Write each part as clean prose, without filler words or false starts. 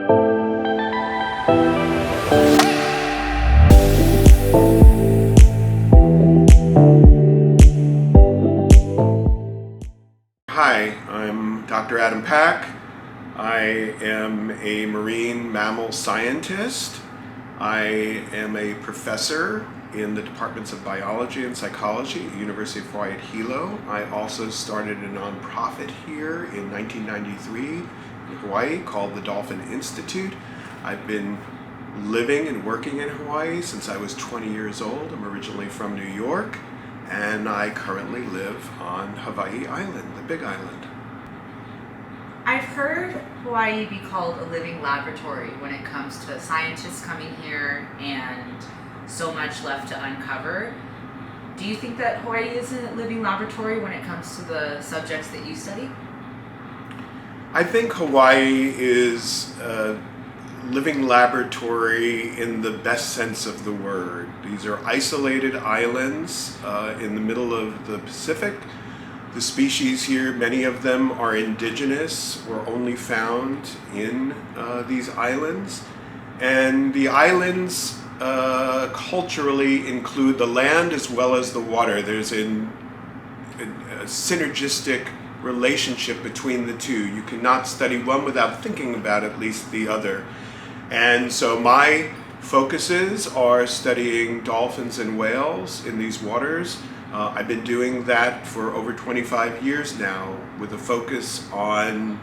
Hi, I'm Dr. Adam Pack. I am a marine mammal scientist. I am a professor in the departments of biology and psychology at the University of Hawaii at Hilo. I also started a nonprofit here in 1993 in Hawaii called the Dolphin Institute. I've been living and working in Hawaii since I was 20 years old. I'm originally from New York, and I currently live on Hawaiʻi Island, the Big Island. I've heard Hawaii be called a living laboratory when it comes to scientists coming here and so much left to uncover. Do you think that Hawaii is a living laboratory when it comes to the subjects that you study? I think Hawaii is a living laboratory in the best sense of the word. These are isolated islands in the middle of the Pacific. The species here, many of them are indigenous or only found in these islands. And the islands culturally include the land as well as the water. There's a synergistic relationship between the two. You cannot study one without thinking about at least the other. And so my focuses are studying dolphins and whales in these waters. I've been doing that for over 25 years now, with a focus on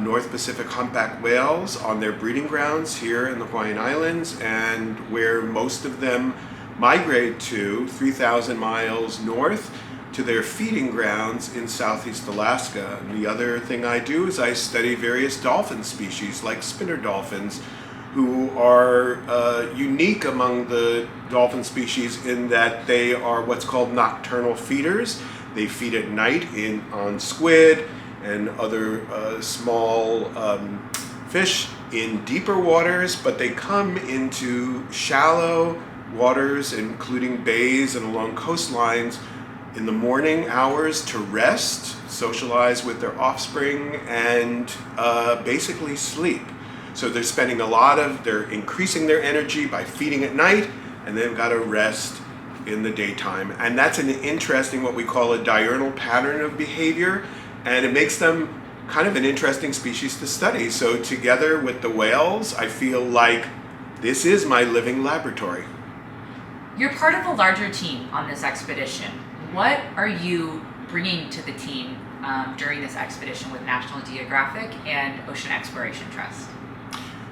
North Pacific humpback whales on their breeding grounds here in the Hawaiian Islands, and where most of them migrate to 3,000 miles north to their feeding grounds in Southeast Alaska. And the other thing I do is I study various dolphin species like spinner dolphins, who are unique among the dolphin species in that they are what's called nocturnal feeders. They feed at night on squid and other small fish in deeper waters, but they come into shallow waters, including bays and along coastlines, in the morning hours to rest, socialize with their offspring, and basically sleep. So they're they're increasing their energy by feeding at night, and they've got to rest in the daytime. And that's an interesting, what we call a diurnal pattern of behavior, and it makes them kind of an interesting species to study. So together with the whales, I feel like this is my living laboratory. You're part of a larger team on this expedition. What are you bringing to the team during this expedition with National Geographic and Ocean Exploration Trust?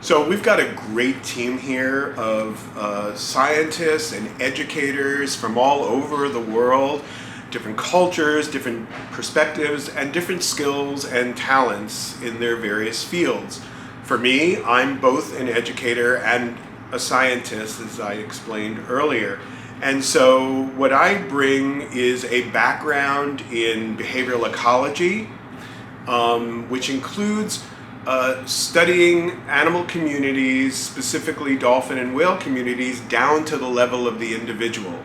So we've got a great team here of scientists and educators from all over the world, different cultures, different perspectives, and different skills and talents in their various fields. For me, I'm both an educator and a scientist, as I explained earlier. And so what I bring is a background in behavioral ecology, which includes studying animal communities, specifically dolphin and whale communities, down to the level of the individual.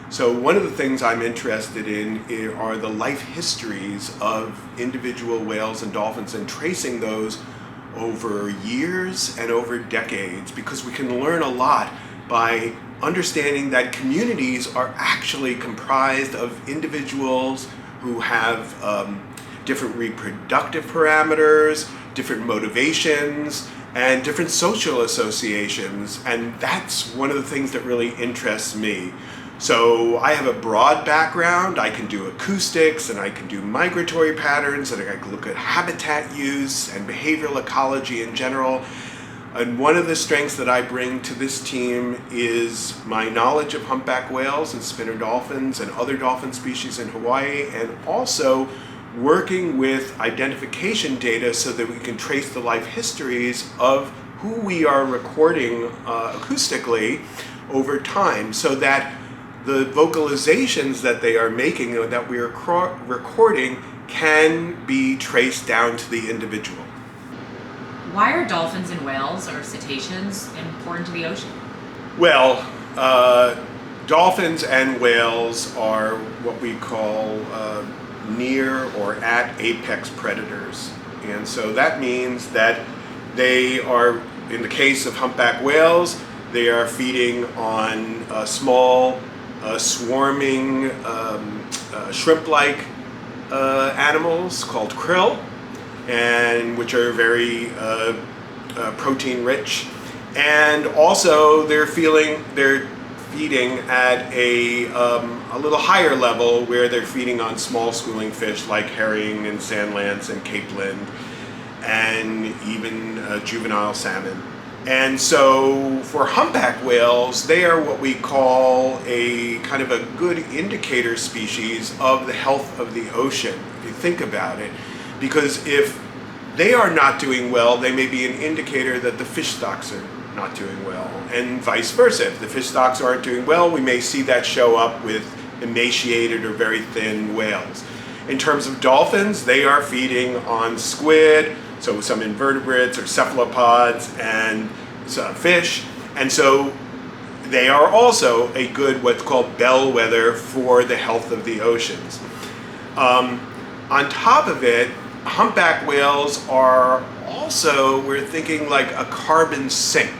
So one of the things I'm interested in are the life histories of individual whales and dolphins, and tracing those over years and over decades, because we can learn a lot by understanding that communities are actually comprised of individuals who have different reproductive parameters, different motivations, and different social associations. And that's one of the things that really interests me. So I have a broad background. I can do acoustics, and I can do migratory patterns, and I can look at habitat use and behavioral ecology in general. And one of the strengths that I bring to this team is my knowledge of humpback whales and spinner dolphins and other dolphin species in Hawaii, and also working with identification data so that we can trace the life histories of who we are recording acoustically over time, so that the vocalizations that they are making or that we are recording can be traced down to the individual. Why are dolphins and whales, or cetaceans, important to the ocean? Well, dolphins and whales are what we call near or at apex predators. And so that means that they are in the case of humpback whales, they are feeding on small, swarming, shrimp-like animals called krill, and which are very protein-rich. And also, they're feeding at a little higher level, where they're feeding on small schooling fish like herring and sand lance and capeland, and even juvenile salmon. And so for humpback whales, they are what we call a kind of a good indicator species of the health of the ocean, if you think about it. Because if they are not doing well, they may be an indicator that the fish stocks are not doing well, and vice versa. If the fish stocks aren't doing well, we may see that show up with emaciated or very thin whales. In terms of dolphins, they are feeding on squid, so some invertebrates or cephalopods and some fish, and so they are also a good what's called bellwether for the health of the oceans. On top of it, humpback whales are also, we're thinking like a carbon sink.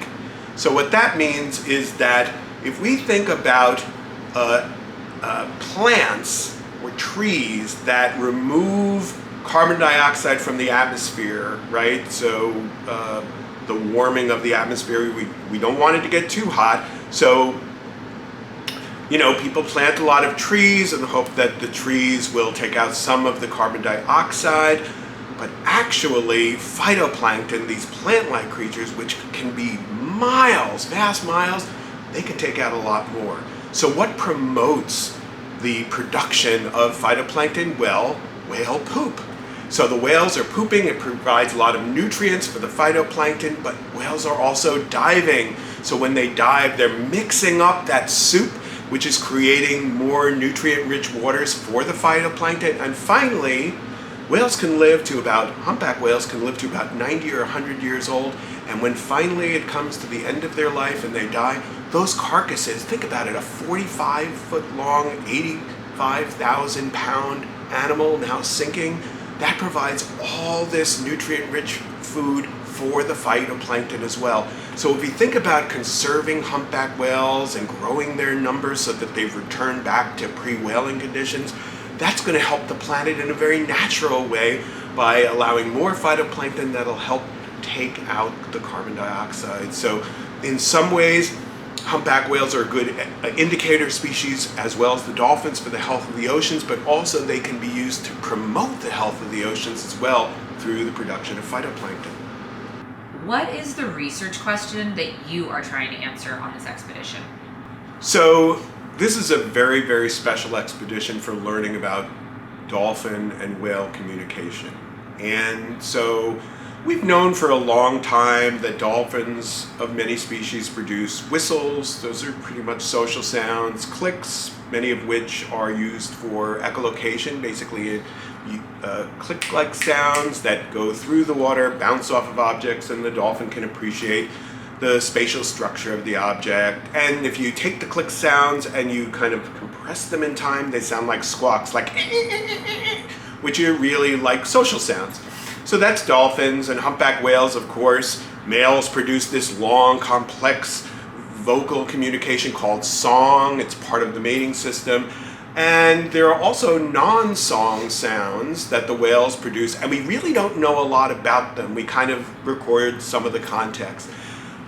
So what that means is that if we think about plants or trees that remove carbon dioxide from the atmosphere, right? So the warming of the atmosphere, we don't want it to get too hot. So, you know, people plant a lot of trees in the hope that the trees will take out some of the carbon dioxide. But actually, phytoplankton, these plant-like creatures, which can be miles, vast miles, they can take out a lot more. So what promotes the production of phytoplankton? Well, whale poop. So the whales are pooping, it provides a lot of nutrients for the phytoplankton, but whales are also diving. So when they dive, they're mixing up that soup, which is creating more nutrient-rich waters for the phytoplankton. And finally, humpback whales can live to about 90 or 100 years old, and when finally it comes to the end of their life and they die, those carcasses, think about it, a 45-foot long, 85,000 pound animal now sinking, that provides all this nutrient-rich food for the phytoplankton as well. So if you think about conserving humpback whales and growing their numbers so that they've returned back to pre-whaling conditions, that's going to help the planet in a very natural way by allowing more phytoplankton that'll help take out the carbon dioxide. So in some ways, humpback whales are a good indicator species, as well as the dolphins, for the health of the oceans, but also they can be used to promote the health of the oceans as well through the production of phytoplankton. What is the research question that you are trying to answer on this expedition? So this is a very, very special expedition for learning about dolphin and whale communication. And so we've known for a long time that dolphins of many species produce whistles. Those are pretty much social sounds. Clicks, many of which are used for echolocation, basically click-like sounds that go through the water, bounce off of objects, and the dolphin can appreciate the spatial structure of the object. And if you take the click sounds and you kind of compress them in time, they sound like squawks, like which are really like social sounds. So that's dolphins. And humpback whales, of course, males produce this long, complex vocal communication called song. It's part of the mating system. And there are also non-song sounds that the whales produce, and we really don't know a lot about them. We kind of record some of the context.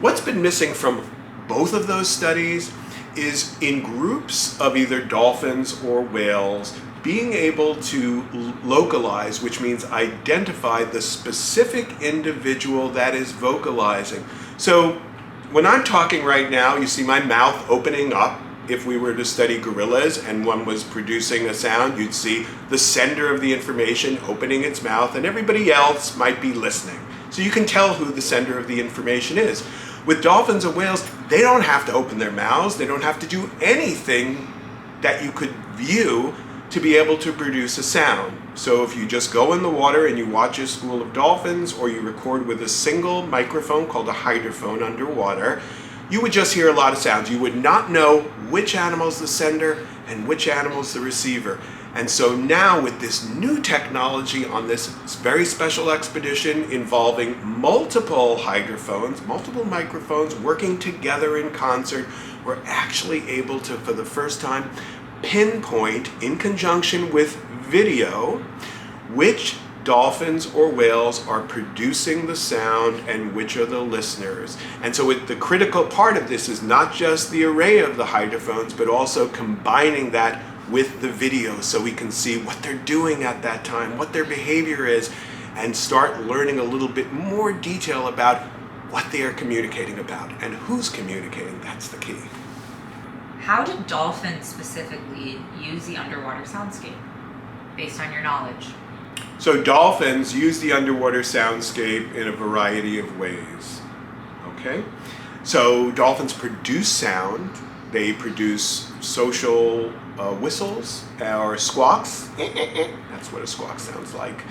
What's been missing from both of those studies is in groups of either dolphins or whales, being able to localize, which means identify the specific individual that is vocalizing. So when I'm talking right now, you see my mouth opening up. If we were to study gorillas and one was producing a sound, you'd see the sender of the information opening its mouth, and everybody else might be listening. So you can tell who the sender of the information is. With dolphins and whales, they don't have to open their mouths. They don't have to do anything that you could view to be able to produce a sound. So if you just go in the water and you watch a school of dolphins, or you record with a single microphone called a hydrophone underwater, you would just hear a lot of sounds. You would not know which animal's the sender and which animal's the receiver. And so now with this new technology on this very special expedition involving multiple hydrophones, multiple microphones working together in concert, we're actually able to, for the first time, pinpoint in conjunction with video which dolphins or whales are producing the sound and which are the listeners. And so the critical part of this is not just the array of the hydrophones, but also combining that with the video so we can see what they're doing at that time, what their behavior is, and start learning a little bit more detail about what they are communicating about and who's communicating. That's the key. How do dolphins specifically use the underwater soundscape, based on your knowledge? So dolphins use the underwater soundscape in a variety of ways. Okay? So dolphins produce sound. They produce social whistles or squawks. That's what a squawk sounds like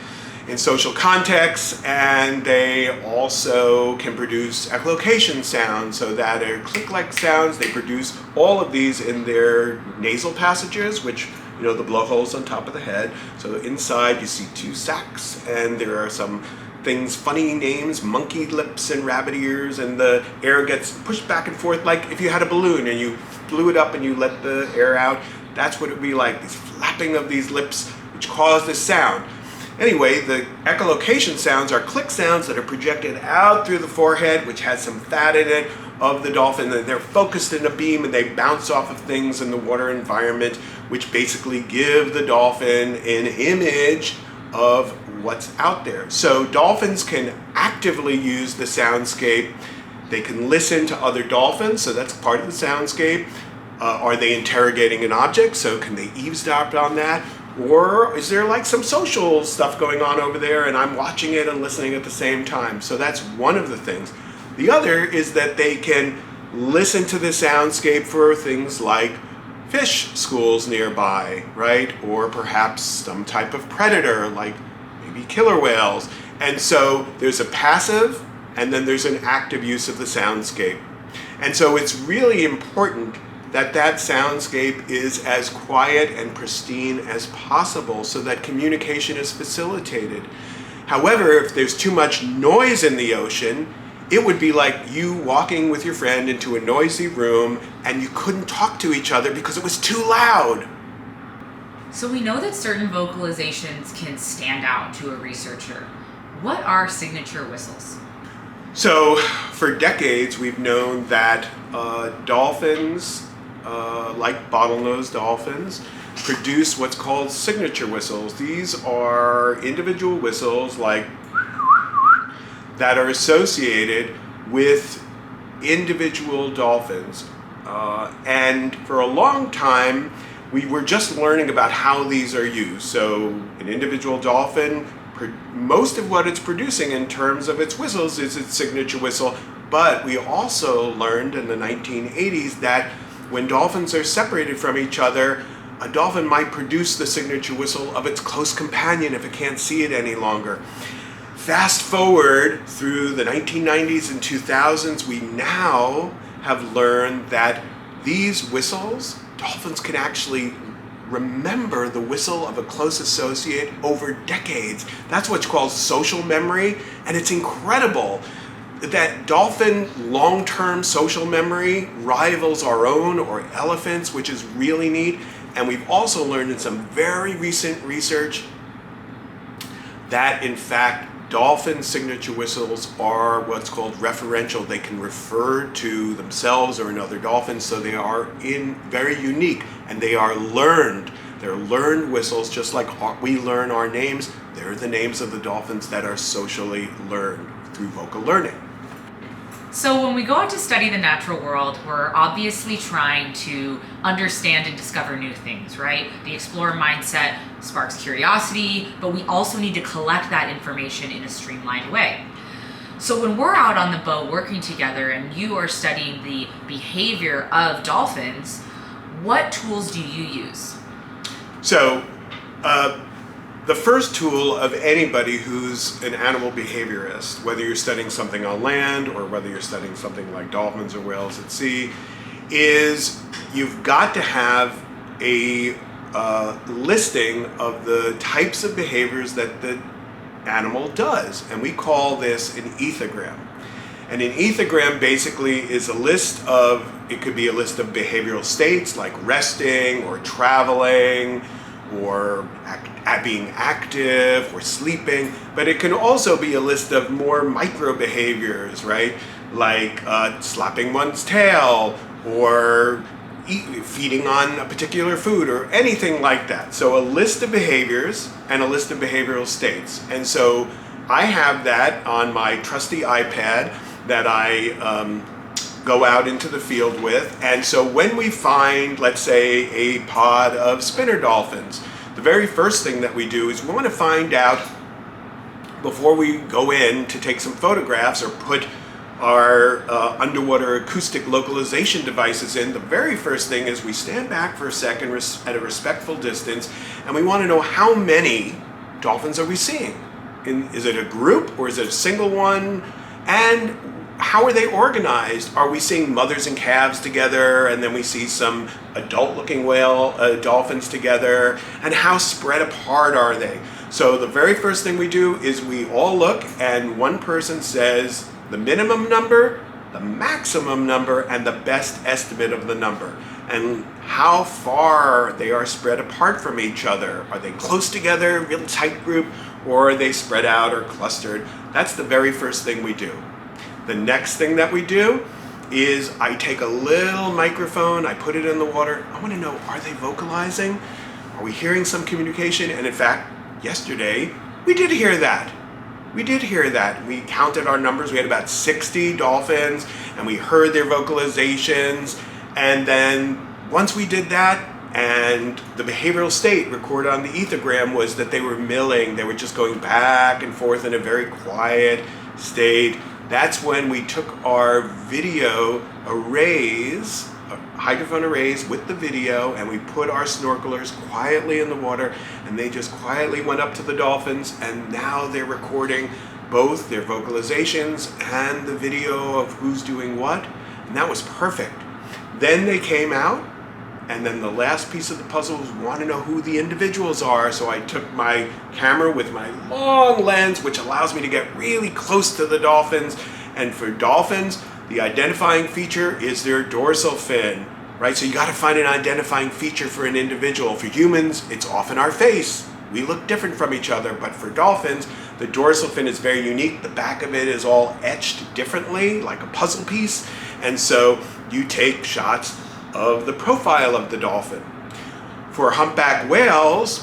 in social contexts. And they also can produce echolocation sounds, so that are click-like sounds. They produce all of these in their nasal passages, which, you know, the blowholes on top of the head. So inside you see two sacs, and there are some things, funny names, monkey lips and rabbit ears, and the air gets pushed back and forth like if you had a balloon and you blew it up and you let the air out. That's what it would be like, this flapping of these lips which cause this sound. Anyway, the echolocation sounds are click sounds that are projected out through the forehead, which has some fat in it, of the dolphin, and they're focused in a beam and they bounce off of things in the water environment, which basically give the dolphin an image of what's out there. So dolphins can actively use the soundscape. They can listen to other dolphins, so that's part of the soundscape. Are they interrogating an object? So can they eavesdrop on that? Or is there like some social stuff going on over there and I'm watching it and listening at the same time? So that's one of the things. The other is that they can listen to the soundscape for things like fish schools nearby, right? Or perhaps some type of predator, like maybe killer whales. And so there's a passive and then there's an active use of the soundscape. And so it's really important that that soundscape is as quiet and pristine as possible so that communication is facilitated. However, if there's too much noise in the ocean, it would be like you walking with your friend into a noisy room and you couldn't talk to each other because it was too loud. So we know that certain vocalizations can stand out to a researcher. What are signature whistles? So for decades, we've known that dolphins, like bottlenose dolphins, produce what's called signature whistles. These are individual whistles like that are associated with individual dolphins. And for a long time, we were just learning about how these are used. So an individual dolphin, most of what it's producing in terms of its whistles is its signature whistle. But we also learned in the 1980s that when dolphins are separated from each other, a dolphin might produce the signature whistle of its close companion if it can't see it any longer. Fast forward through the 1990s and 2000s, we now have learned that these whistles, dolphins can actually remember the whistle of a close associate over decades. That's what's called social memory, and it's incredible that dolphin long-term social memory rivals our own or elephants, which is really neat. And we've also learned in some very recent research that in fact dolphin signature whistles are what's called referential. They can refer to themselves or another dolphin, so they are very unique, and they are learned. They're learned whistles, just like we learn our names. They're the names of the dolphins that are socially learned through vocal learning. So when we go out to study the natural world, we're obviously trying to understand and discover new things, right? The explorer mindset sparks curiosity, but we also need to collect that information in a streamlined way. So when we're out on the boat working together and you are studying the behavior of dolphins, what tools do you use? So, the first tool of anybody who's an animal behaviorist, whether you're studying something on land or whether you're studying something like dolphins or whales at sea, is you've got to have a listing of the types of behaviors that the animal does, and we call this an ethogram. And an ethogram basically is a list of, it could be a list of behavioral states like resting or traveling or being active or sleeping, but it can also be a list of more micro behaviors, right? Like slapping one's tail or feeding on a particular food or anything like that. So a list of behaviors and a list of behavioral states. And so I have that on my trusty iPad that I go out into the field with. And so when we find, let's say, a pod of spinner dolphins, the very first thing that we do is we want to find out, before we go in to take some photographs or put our underwater acoustic localization devices in, the very first thing is we stand back for a second at a respectful distance, and we want to know how many dolphins are we seeing. Is it a group or is it a single one? And how are they organized? Are we seeing mothers and calves together, and then we see some adult-looking dolphins together? And how spread apart are they? So the very first thing we do is we all look, and one person says the minimum number, the maximum number, and the best estimate of the number, and how far they are spread apart from each other. Are they close together, real tight group, or are they spread out or clustered? That's the very first thing we do. The next thing that we do is I take a little microphone, I put it in the water. I want to know, are they vocalizing? Are we hearing some communication? And in fact, yesterday, we did hear that. We did hear that. We counted our numbers. We had about 60 dolphins, and we heard their vocalizations. And then once we did that, and the behavioral state recorded on the ethogram was that they were milling. They were just going back and forth in a very quiet state. That's when we took our video arrays, hydrophone arrays with the video, and we put our snorkelers quietly in the water, and they just quietly went up to the dolphins, and now they're recording both their vocalizations and the video of who's doing what, and that was perfect. Then they came out, and then the last piece of the puzzle was we want to know who the individuals are, so I took my camera with my long lens, which allows me to get really close to the dolphins. And for dolphins, the identifying feature is their dorsal fin, right? So you got to find an identifying feature for an individual. For humans, it's often our face. We look different from each other, but for dolphins, the dorsal fin is very unique. The back of it is all etched differently, like a puzzle piece. And so you take shots of the profile of the dolphin. For humpback whales,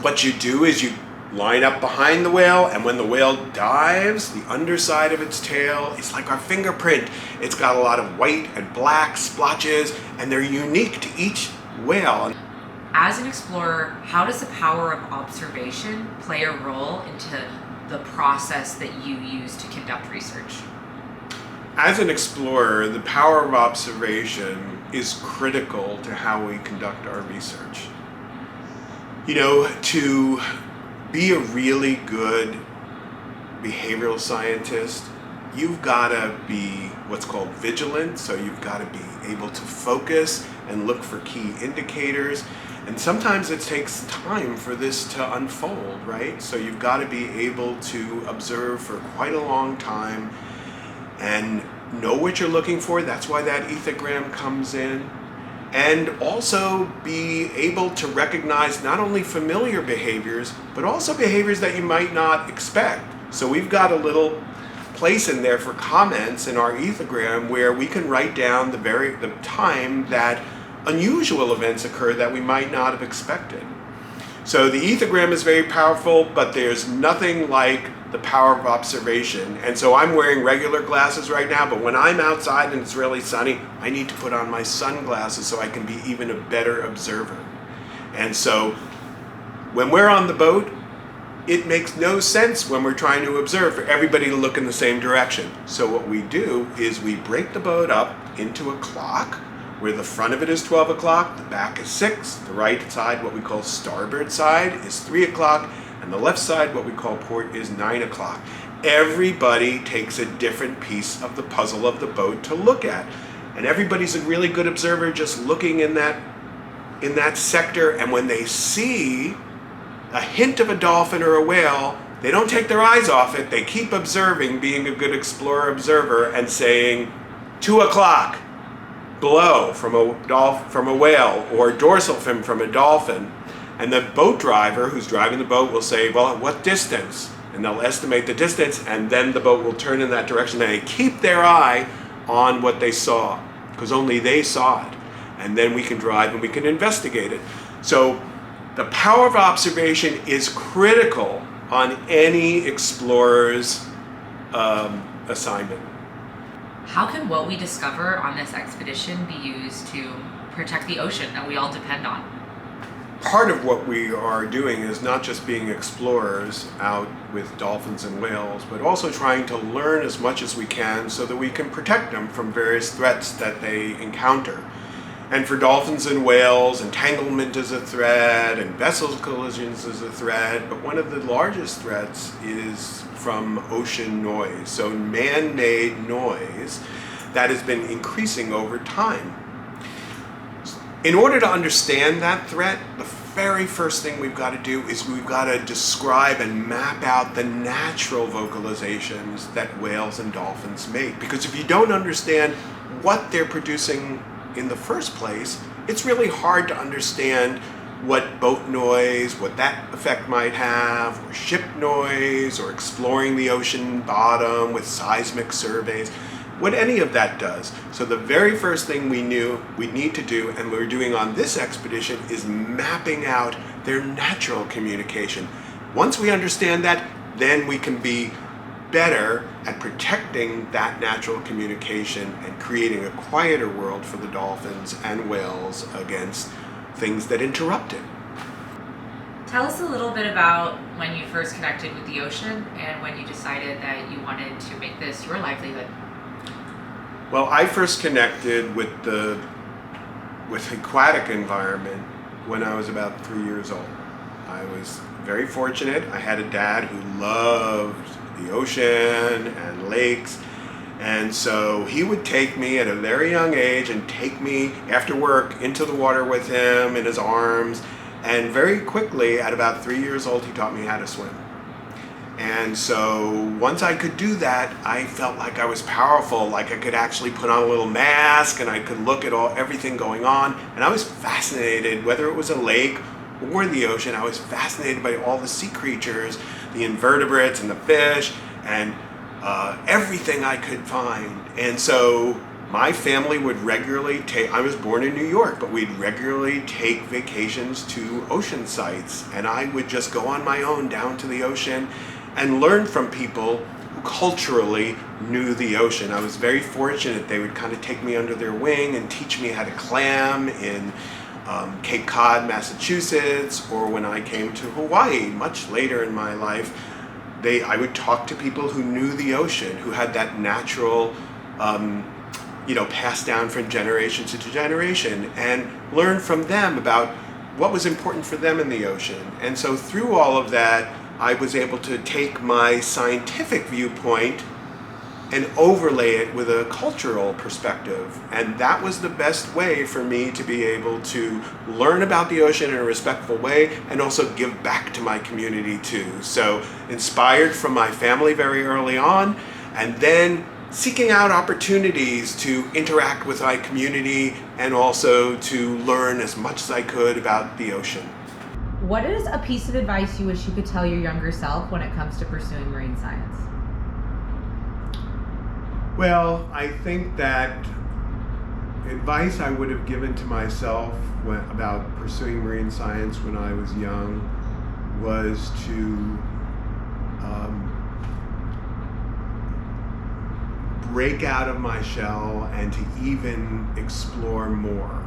what you do is you line up behind the whale, and when the whale dives, the underside of its tail is like our fingerprint. It's got a lot of white and black splotches, and they're unique to each whale. As an explorer, how does the power of observation play a role into the process that you use to conduct research? As an explorer, the power of observation is critical to how we conduct our research. You know, to be a really good behavioral scientist, you've got to be what's called vigilant, so you've got to be able to focus and look for key indicators. And sometimes it takes time for this to unfold, right? So you've got to be able to observe for quite a long time and know what you're looking for. That's why that ethogram comes in. And also be able to recognize not only familiar behaviors, but also behaviors that you might not expect. So we've got a little place in there for comments in our ethogram where we can write down the time that unusual events occur that we might not have expected. So the ethogram is very powerful, but there's nothing like the power of observation. And so I'm wearing regular glasses right now, but when I'm outside and it's really sunny, I need to put on my sunglasses so I can be even a better observer. And so when we're on the boat, it makes no sense when we're trying to observe for everybody to look in the same direction. So what we do is we break the boat up into a clock, where the front of it is 12 o'clock, the back is 6, the right side, what we call starboard side, is 3 o'clock, and the left side, what we call port, is 9 o'clock. Everybody takes a different piece of the puzzle of the boat to look at. And everybody's a really good observer just looking in that in that sector, and when they see a hint of a dolphin or a whale, they don't take their eyes off it. They keep observing, being a good explorer observer, and saying, 2 o'clock, below from a whale, or dorsal fin from a dolphin. And the boat driver who's driving the boat will say, well, at what distance? And they'll estimate the distance, and then the boat will turn in that direction. And they keep their eye on what they saw, because only they saw it. And then we can drive and we can investigate it. So the power of observation is critical on any explorer's assignment. How can what we discover on this expedition be used to protect the ocean that we all depend on? Part of what we are doing is not just being explorers out with dolphins and whales, but also trying to learn as much as we can so that we can protect them from various threats that they encounter. And for dolphins and whales, entanglement is a threat, and vessel collisions is a threat, but one of the largest threats is from ocean noise. So man-made noise that has been increasing over time. In order to understand that threat, the very first thing we've got to do is we've got to describe and map out the natural vocalizations that whales and dolphins make. Because if you don't understand what they're producing in the first place, it's really hard to understand what boat noise, what that effect might have, or ship noise, or exploring the ocean bottom with seismic surveys, what any of that does. So the very first thing we knew we need to do, and we're doing on this expedition, is mapping out their natural communication. Once we understand that, then we can be better at protecting that natural communication and creating a quieter world for the dolphins and whales against things that interrupt it. Tell us a little bit about when you first connected with the ocean and when you decided that you wanted to make this your livelihood. Well, I first connected with the aquatic environment when I was about 3 years old. I was very fortunate. I had a dad who loved the ocean and lakes, and so he would take me at a very young age and take me after work into the water with him in his arms, and very quickly at about 3 years old he taught me how to swim. And so once I could do that, I felt like I was powerful, like I could actually put on a little mask and I could look at everything going on, and I was fascinated, whether it was a lake or the ocean. I was fascinated by all the sea creatures, the invertebrates and the fish, and everything I could find. And so my family would regularly I was born in New York, but we'd regularly take vacations to ocean sites, and I would just go on my own down to the ocean and learn from people who culturally knew the ocean. I was very fortunate. They would kind of take me under their wing and teach me how to clam in Cape Cod, Massachusetts, or when I came to Hawaii much later in my life, I would talk to people who knew the ocean, who had that natural, passed down from generation to generation, and learn from them about what was important for them in the ocean. And so through all of that, I was able to take my scientific viewpoint and overlay it with a cultural perspective. And that was the best way for me to be able to learn about the ocean in a respectful way and also give back to my community too. So inspired from my family very early on, and then seeking out opportunities to interact with my community and also to learn as much as I could about the ocean. What is a piece of advice you wish you could tell your younger self when it comes to pursuing marine science? Well, I think that advice I would have given to myself about pursuing marine science when I was young was to break out of my shell and to even explore more.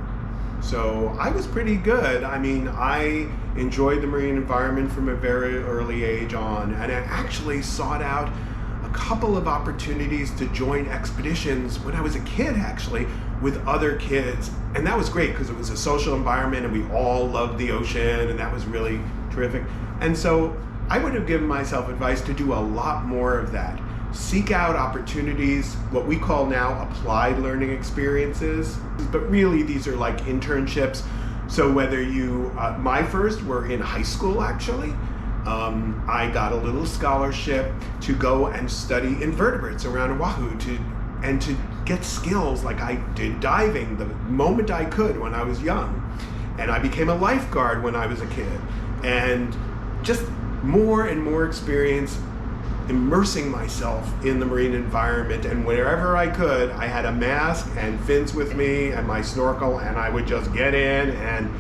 So I was pretty good. I mean, I enjoyed the marine environment from a very early age on, and I actually sought out a couple of opportunities to join expeditions when I was a kid, actually, with other kids. And that was great because it was a social environment and we all loved the ocean, and that was really terrific. And so I would have given myself advice to do a lot more of that. Seek out opportunities, what we call now applied learning experiences, but really these are like internships So whether you, my first were in high school actually. I got a little scholarship to go and study invertebrates around Oahu to get skills like I did diving the moment I could when I was young. And I became a lifeguard when I was a kid. And just more and more experience immersing myself in the marine environment, and wherever I could, I had a mask and fins with me and my snorkel, and I would just get in and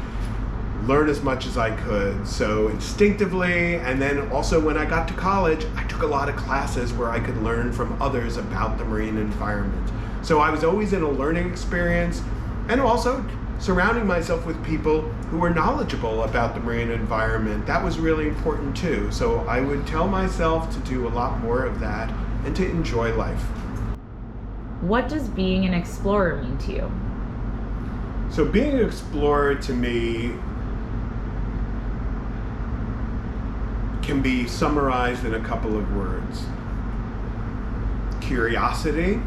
learn as much as I could. So instinctively, and then also when I got to college, I took a lot of classes where I could learn from others about the marine environment. So I was always in a learning experience, and also surrounding myself with people who were knowledgeable about the marine environment. That was really important too. So I would tell myself to do a lot more of that and to enjoy life. What does being an explorer mean to you? So being an explorer to me can be summarized in a couple of words. Curiosity,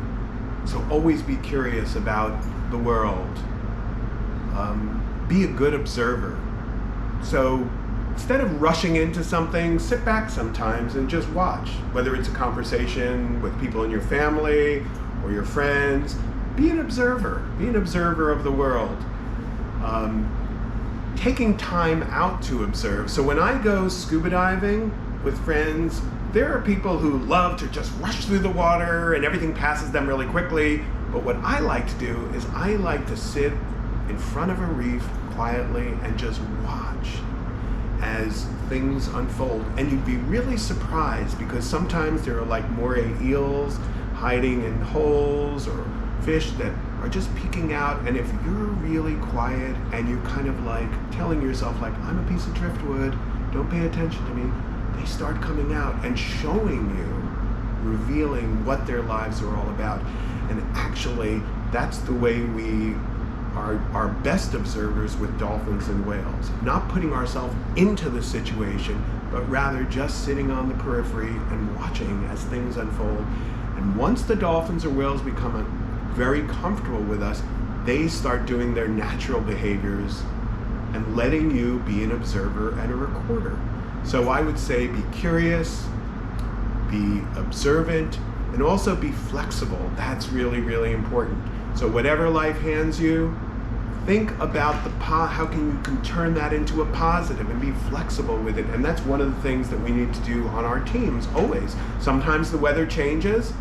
so always be curious about the world. Be a good observer. So instead of rushing into something, sit back sometimes and just watch. Whether it's a conversation with people in your family or your friends, be an observer. Be an observer of the world. Taking time out to observe. So when I go scuba diving with friends, there are people who love to just rush through the water and everything passes them really quickly. But what I like to do is I like to sit in front of a reef quietly and just watch as things unfold. And you'd be really surprised because sometimes there are like moray eels hiding in holes or fish that are just peeking out. And if you're really quiet and you're kind of like telling yourself like, I'm a piece of driftwood, don't pay attention to me, they start coming out and showing you, revealing what their lives are all about. And actually, that's the way we are best observers with dolphins and whales. Not putting ourselves into the situation, but rather just sitting on the periphery and watching as things unfold. And once the dolphins or whales become very comfortable with us, they start doing their natural behaviors and letting you be an observer and a recorder. So I would say be curious, be observant, and also be flexible. That's really, really important. So whatever life hands you, think about how you can turn that into a positive and be flexible with it. And that's one of the things that we need to do on our teams always. Sometimes the weather changes,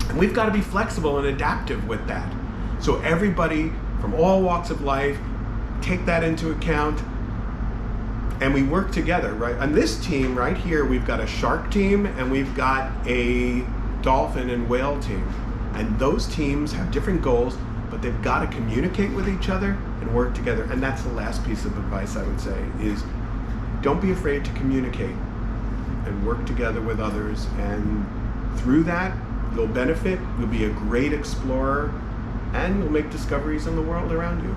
and we've got to be flexible and adaptive with that. So everybody from all walks of life, take that into account, and we work together, right? On this team right here, we've got a shark team and we've got a dolphin and whale team. And those teams have different goals, but they've got to communicate with each other and work together. And that's the last piece of advice I would say is don't be afraid to communicate and work together with others. And through that, you'll benefit, you'll be a great explorer, and you'll make discoveries in the world around you.